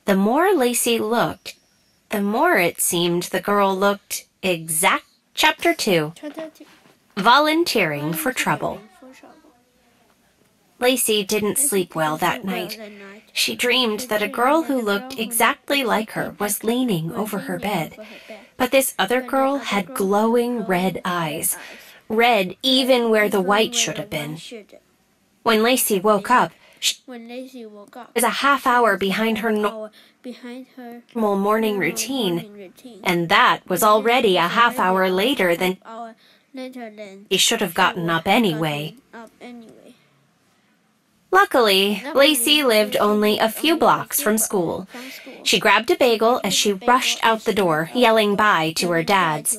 The more Lacey looked, the more it seemed the girl looked exact. Chapter 2. Volunteering for Trouble. Lacey didn't sleep well that night. She dreamed that a girl who looked exactly like her was leaning over her bed. But this other girl had glowing red eyes, red even where the white should have been. When Lacey woke up, she was a half hour behind her normal morning routine, and that was already a half hour later than she should have gotten up anyway. Luckily, Lacey lived only a few blocks from school. She grabbed a bagel as she rushed out the door, yelling bye to her dad's.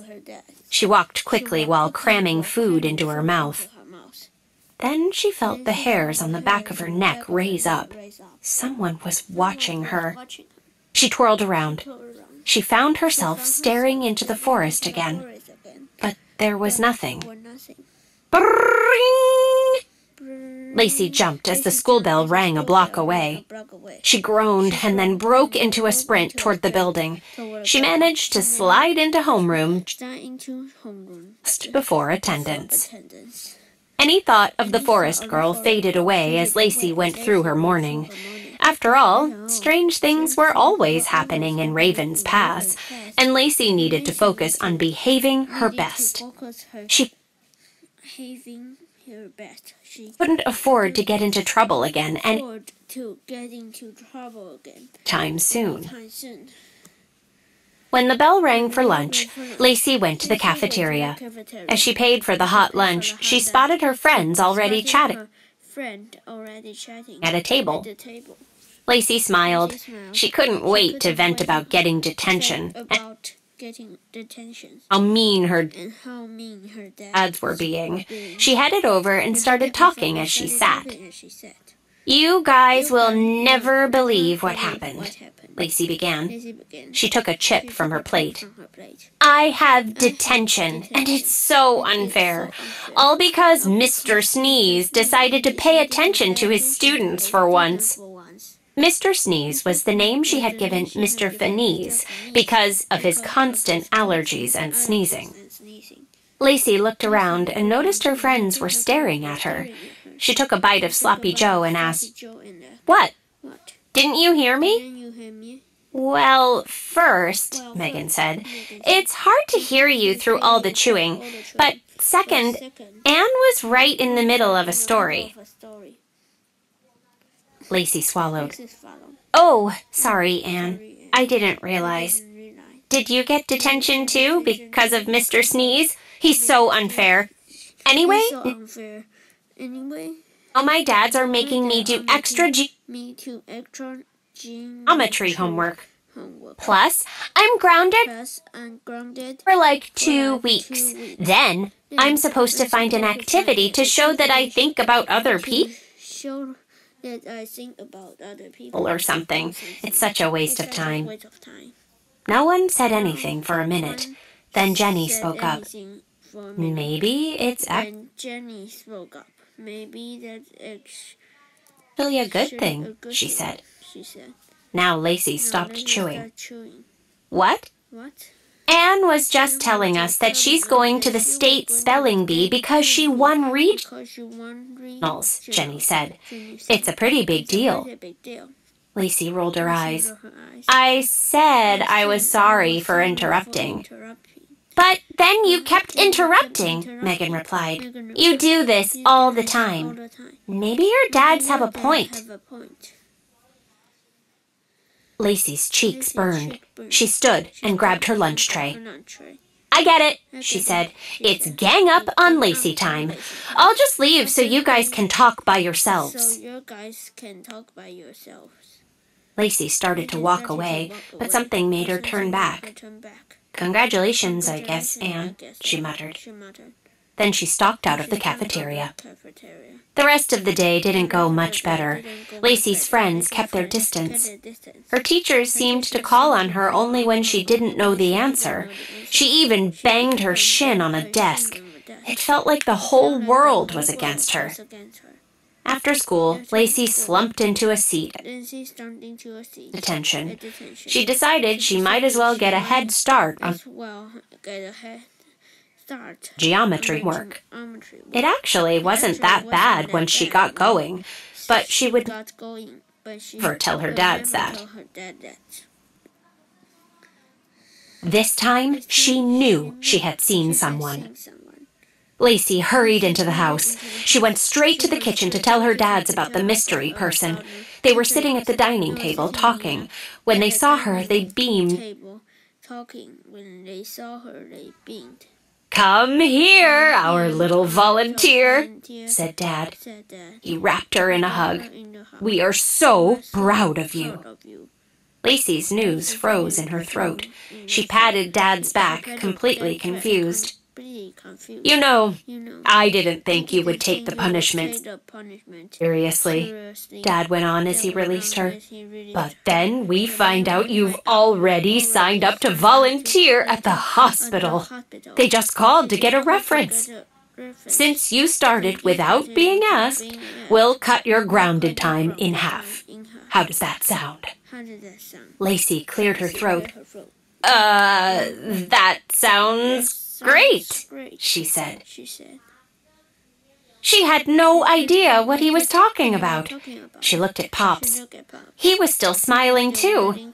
She walked quickly while cramming food into her mouth. Then she felt the hairs on the back of her neck raise up. Someone was watching her. She twirled around. She found herself staring into the forest again. But there was nothing. Brrrring! Lacey jumped as the school bell rang a block away. She groaned and then broke into a sprint toward the building. She managed to slide into homeroom just before attendance. Any thought of the forest girl faded away as Lacey went through her morning. After all, strange things were always happening in Raven's Pass, and Lacey needed to focus on behaving her best. She couldn't afford to get into trouble again anytime soon. When the bell rang for lunch, Lacey went to the cafeteria. As she paid for the hot lunch, she spotted her friends already chatting at a table. Lacey smiled. She couldn't wait to vent about getting detention and how mean her dads were being. She headed over and started talking as she sat. "You guys will never believe what happened," Lacey began. She took a chip from her plate. "I have detention, and it's so unfair. All because Mr. Sneeze decided to pay attention to his students for once." Mr. Sneeze was the name she had given Mr. Fneeze because of his constant allergies and sneezing. Lacey looked around and noticed her friends were staring at her. She took a bite of Sloppy Joe and asked, "What? Didn't you hear me?" "Well, first," Megan said, "it's hard to hear you through all the chewing, but second, Anne was right in the middle of a story." Lacey swallowed. "Oh, sorry, Anne. I didn't realize. Did you get detention too because of Mr. Sneeze? He's so unfair. Anyway, all my dads are making me do extra geometry homework. Plus, I'm grounded for like 2 weeks. Then, I'm supposed to find an activity to show that I think about other people. Or something. It's such a waste of time." No one said anything for a minute. Then Jenny spoke up. "Maybe it's actually a good thing," she said. Now Lacey stopped chewing. "What?" "Anne was just telling us that she's going to the state spelling bee because she won regionals," Jenny said. "It's a pretty big deal." Lacey rolled her eyes. "I said I was sorry for interrupting." "But then you kept interrupting," Megan replied. "You do this all the time. Maybe your dads have a point." Lacey's cheeks burned. She stood and grabbed her lunch tray. "I get it," she said. "It's gang up on Lacey time. I'll just leave so you guys can talk by yourselves." Lacey started to walk away, but something made her turn back. "Congratulations, I guess, Anne," she muttered. Then she stalked out of the cafeteria. The rest of the day didn't go much better. Lacey's friends kept their distance. Her teachers seemed to call on her only when she didn't know the answer. She even banged her shin on a desk. It felt like the whole world was against her. After school, Lacey slumped into a seat at detention. She decided she might as well get a head start on geometry work. It actually wasn't that bad when she got going, but she would never tell her dad that. This time, she knew she had seen someone. Lacey hurried into the house. She went straight to the kitchen to tell her dads about the mystery person. They were sitting at the dining table talking. When they saw her, they beamed. "Come here, our little volunteer," said Dad. He wrapped her in a hug. "We are so proud of you." Lacey's news froze in her throat. She patted Dad's back, completely confused. "You know, I didn't think you would take the punishment seriously," Dad went on as he released her. "But then we find out you've already signed up to volunteer at the hospital. They just called to get a reference. Since you started without being asked, we'll cut your grounded time in half. How does that sound?" Lacey cleared her throat. That sounds great," she said. She had no idea what he was talking about. She looked at Pops. He was still smiling too.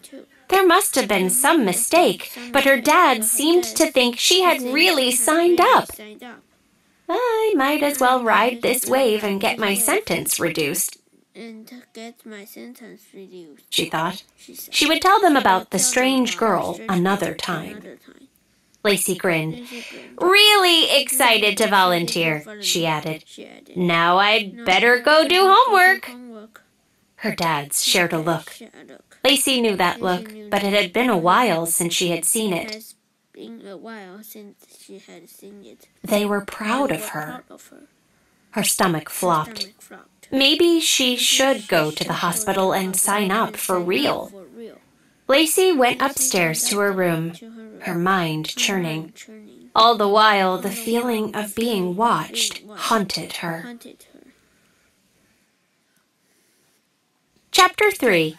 There must have been some mistake, but her dad seemed to think she had really signed up. "I might as well ride this wave and get my sentence reduced," she thought. She would tell them about the strange girl another time. Lacey grinned. "Really excited to volunteer," she added. "Now I'd better go do homework." Her dads shared a look. Lacey knew that look, but it had been a while since she had seen it. They were proud of her. Her stomach flopped. Maybe she should go to the hospital and sign up for real. Lacey went upstairs to her room, her mind churning. All the while, the feeling of being watched haunted her. Chapter 3.